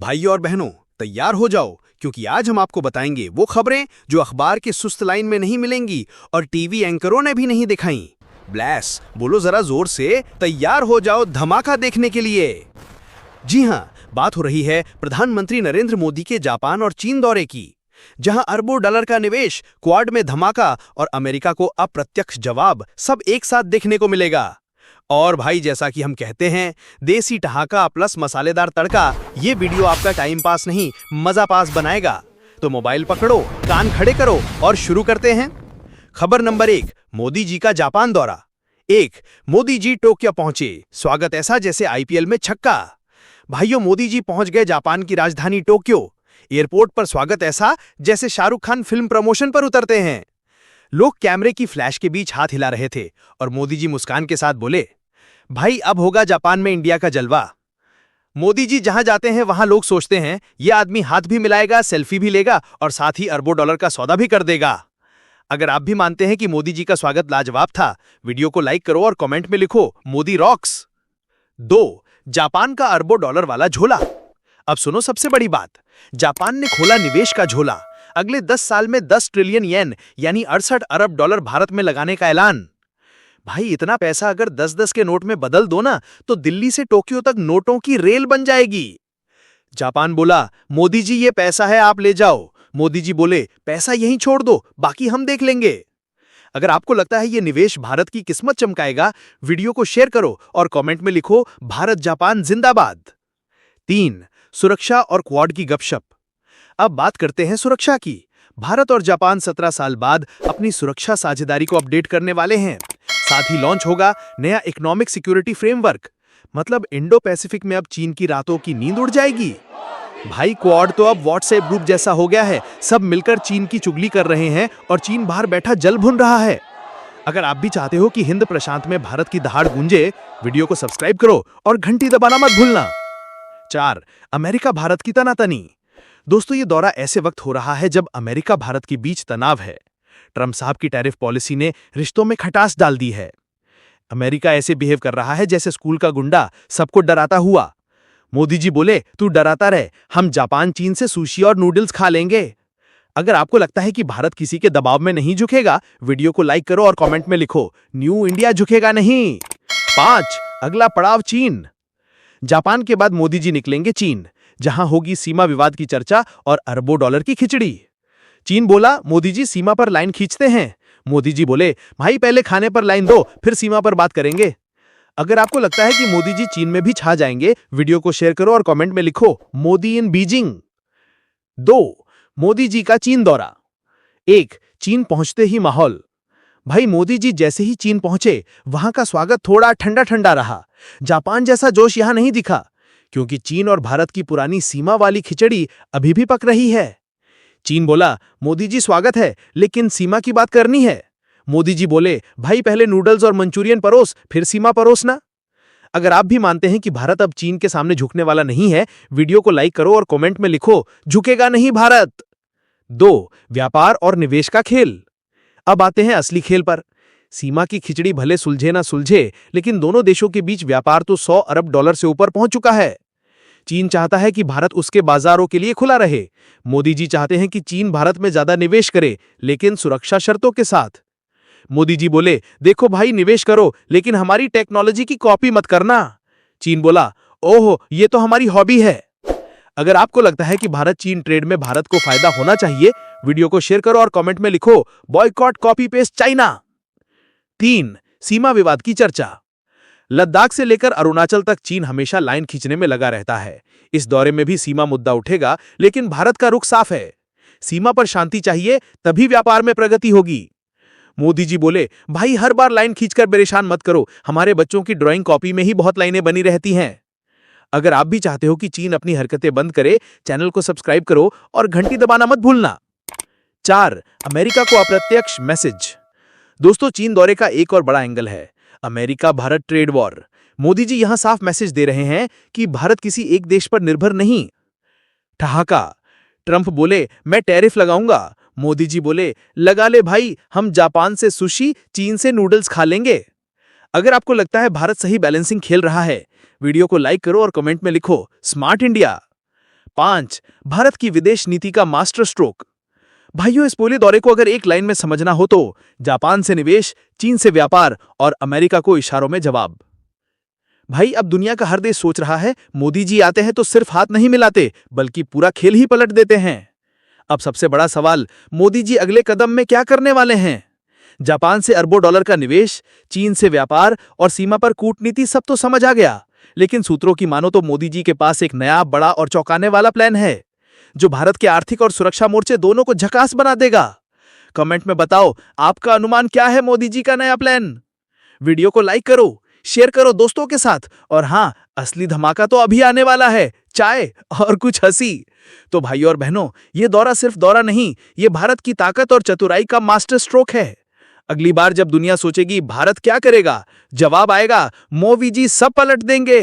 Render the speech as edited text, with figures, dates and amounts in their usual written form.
भाइयों और बहनों, तैयार हो जाओ क्योंकि आज हम आपको बताएंगे वो खबरें जो अखबार के सुस्त लाइन में नहीं मिलेंगी और टीवी एंकरों ने भी नहीं दिखाई। ब्लैस बोलो जरा जोर से, तैयार हो जाओ धमाका देखने के लिए। जी हाँ, बात हो रही है प्रधानमंत्री नरेंद्र मोदी के जापान और चीन दौरे की, जहां अरबों डॉलर का निवेश, क्वाड में धमाका और अमेरिका को अप्रत्यक्ष जवाब सब एक साथ देखने को मिलेगा। और भाई, जैसा कि हम कहते हैं, देसी ठहाका प्लस मसालेदार तड़का, ये वीडियो आपका टाइम पास नहीं मजा पास बनाएगा। तो मोबाइल पकड़ो, कान खड़े करो और शुरू करते हैं। खबर नंबर 1, मोदी जी का जापान दौरा। 1, मोदी जी टोक्यो पहुंचे, स्वागत ऐसा जैसे आईपीएल में छक्का। भाइयों, मोदी जी पहुंच गए जापान की राजधानी टोक्यो। एयरपोर्ट पर स्वागत ऐसा जैसे शाहरुख खान फिल्म प्रमोशन पर उतरते हैं। लोग कैमरे की फ्लैश के बीच हाथ हिला रहे थे और मोदी जी मुस्कान के साथ बोले, भाई अब होगा जापान में इंडिया का जलवा। मोदी जी जहां जाते हैं वहां लोग सोचते हैं ये आदमी हाथ भी मिलाएगा, सेल्फी भी लेगा और साथ ही अरबों डॉलर का सौदा भी कर देगा। अगर आप भी मानते हैं कि मोदी जी का स्वागत लाजवाब था, वीडियो को लाइक करो और कमेंट में लिखो मोदी रॉक्स। 2, जापान का अरबों डॉलर वाला झोला। अब सुनो सबसे बड़ी बात, जापान ने खोला निवेश का झोला। अगले 10 साल में 10 ट्रिलियन येन यानी 68 अरब डॉलर भारत में लगाने का ऐलान। भाई, इतना पैसा अगर 10-10 के नोट में बदल दो ना, तो दिल्ली से टोक्यो तक नोटों की रेल बन जाएगी। जापान बोला, मोदी जी ये पैसा है, आप ले जाओ। मोदी जी बोले, पैसा यहीं छोड़ दो, बाकी हम देख लेंगे। अगर आपको लगता है ये निवेश भारत की किस्मत चमकाएगा, वीडियो को शेयर करो और कमेंट में लिखो भारत जापान जिंदाबाद। 3, सुरक्षा और क्वाड की गपशप। अब बात करते हैं सुरक्षा की। भारत और जापान 17 साल बाद अपनी सुरक्षा साझेदारी को अपडेट करने वाले हैं। साथ ही लॉन्च होगा नया इकोनॉमिक सिक्योरिटी फ्रेमवर्क। मतलब इंडो पैसिफिक में अब चीन की रातों की नींद उड़ जाएगी। भाई, क्वाड तो अब व्हाट्सएप ग्रुप जैसा हो गया है, सब मिलकर चीन की चुगली कर रहे हैं और चीन बाहर बैठा जल भुन रहा है। अगर आप भी चाहते हो कि हिंद प्रशांत में भारत की दहाड़ गूंजे, वीडियो को सब्सक्राइब करो और घंटी दबाना मत भूलना। 4, अमेरिका भारत की तनातनी। दोस्तों, ये दौरा ऐसे वक्त हो रहा है जब अमेरिका भारत के बीच तनाव है। ट्रंप साहब की टैरिफ पॉलिसी ने रिश्तों में खटास डाल दी है। अमेरिका ऐसे बिहेव कर रहा है जैसे स्कूल का गुंडा सबको डराता हुआ। मोदी जी बोले, तू डराता रहे, हम जापान चीन से सुशी और नूडल्स खा लेंगे। अगर आपको लगता है कि भारत किसी के दबाव में नहीं झुकेगा, वीडियो को लाइक करो और कमेंट में लिखो न्यू इंडिया झुकेगा नहीं। 5, अगला पड़ाव चीन। जापान के बाद मोदी जी निकलेंगे चीन, जहां होगी सीमा विवाद की चर्चा और अरबों डॉलर की खिचड़ी। चीन बोला, मोदी जी सीमा पर लाइन खींचते हैं। मोदी जी बोले, भाई पहले खाने पर लाइन दो, फिर सीमा पर बात करेंगे। अगर आपको लगता है कि मोदी जी चीन में भी छा जाएंगे, वीडियो को शेयर करो और कमेंट में लिखो मोदी इन बीजिंग। 2, मोदी जी का चीन दौरा। 1, चीन पहुंचते ही माहौल। भाई, मोदी जी जैसे ही चीन पहुंचे, वहां का स्वागत थोड़ा ठंडा ठंडा रहा। जापान जैसा जोश यहां नहीं दिखा, क्योंकि चीन और भारत की पुरानी सीमा वाली खिचड़ी अभी भी पक रही है। चीन बोला, मोदी जी स्वागत है, लेकिन सीमा की बात करनी है। मोदी जी बोले, भाई पहले नूडल्स और मंचूरियन परोस, फिर सीमा परोसना। अगर आप भी मानते हैं कि भारत अब चीन के सामने झुकने वाला नहीं है, वीडियो को लाइक करो और कमेंट में लिखो झुकेगा नहीं भारत। 2, व्यापार और निवेश का खेल। अब आते हैं असली खेल पर। सीमा की खिचड़ी भले सुलझे ना सुलझे, लेकिन दोनों देशों के बीच व्यापार तो 100 अरब डॉलर से ऊपर पहुंच चुका है। चीन चाहता है कि भारत उसके बाजारों के लिए खुला रहे। मोदी जी चाहते हैं कि चीन भारत में ज्यादा निवेश करे, लेकिन सुरक्षा शर्तों के साथ। मोदी जी बोले, देखो भाई निवेश करो, लेकिन हमारी टेक्नोलॉजी की कॉपी मत करना। चीन बोला, ओहो ये तो हमारी हॉबी है। अगर आपको लगता है कि भारत चीन ट्रेड में भारत को फायदा होना चाहिए, वीडियो को शेयर करो और कमेंट में लिखो बॉयकॉट कॉपी पेस्ट चाइना। 3, सीमा विवाद की चर्चा। लद्दाख से लेकर अरुणाचल तक चीन हमेशा लाइन खींचने में लगा रहता है। इस दौरे में भी सीमा मुद्दा उठेगा, लेकिन भारत का रुख साफ है। सीमा पर शांति चाहिए, तभी व्यापार में प्रगति होगी। मोदी जी बोले, भाई हर बार लाइन खींचकर परेशान मत करो, हमारे बच्चों की ड्राइंग कॉपी में ही बहुत लाइनें बनी रहती हैं। अगर आप भी चाहते हो कि चीन अपनी हरकतें बंद करे, चैनल को सब्सक्राइब करो और घंटी दबाना मत भूलना। 4, अमेरिका को अप्रत्यक्ष मैसेज। दोस्तों, चीन दौरे का एक और बड़ा एंगल है America Bharat trade war. Modi ji यहां साफ मैसेज दे रहे हैं कि भारत किसी एक देश पर निर्भर नहीं। ठहाका। ट्रंप बोले, मैं टैरिफ लगाऊंगा। मोदी जी बोले, लगा ले भाई, हम जापान से सुशी, चीन से नूडल्स खा लेंगे। अगर आपको लगता है भारत सही बैलेंसिंग खेल रहा है, वीडियो को लाइक करो और कमेंट में लिखो स्मार्ट इंडिया। 5. भारत की विदेश नीति का मास्टर स्ट्रोक। भाइयों, इस पूरे दौरे को अगर एक लाइन में समझना हो तो जापान से निवेश, चीन से व्यापार और अमेरिका को इशारों में जवाब। भाई, अब दुनिया का हर देश सोच रहा है मोदी जी आते हैं तो सिर्फ हाथ नहीं मिलाते बल्कि पूरा खेल ही पलट देते हैं। अब सबसे बड़ा सवाल, मोदी जी अगले कदम में क्या करने वाले हैं? जापान से अरबों डॉलर का निवेश, चीन से व्यापार और सीमा पर कूटनीति सब तो समझ आ गया, लेकिन सूत्रों की मानो तो मोदी जी के पास एक नया, बड़ा और चौंकाने वाला प्लान है जो भारत के आर्थिक और सुरक्षा मोर्चे दोनों को झकास बना देगा। कमेंट में बताओ आपका अनुमान क्या है मोदी जी का नया प्लान। वीडियो को लाइक करो, शेयर करो दोस्तों के साथ, और हाँ, असली धमाका तो अभी आने वाला है, चाय और कुछ हंसी। तो भाइयों और बहनों, ये दौरा सिर्फ दौरा नहीं, ये भारत की ताकत और चतुराई का मास्टर स्ट्रोक है। अगली बार जब दुनिया सोचेगी भारत क्या करेगा, जवाब आएगा मोदी जी सब पलट देंगे।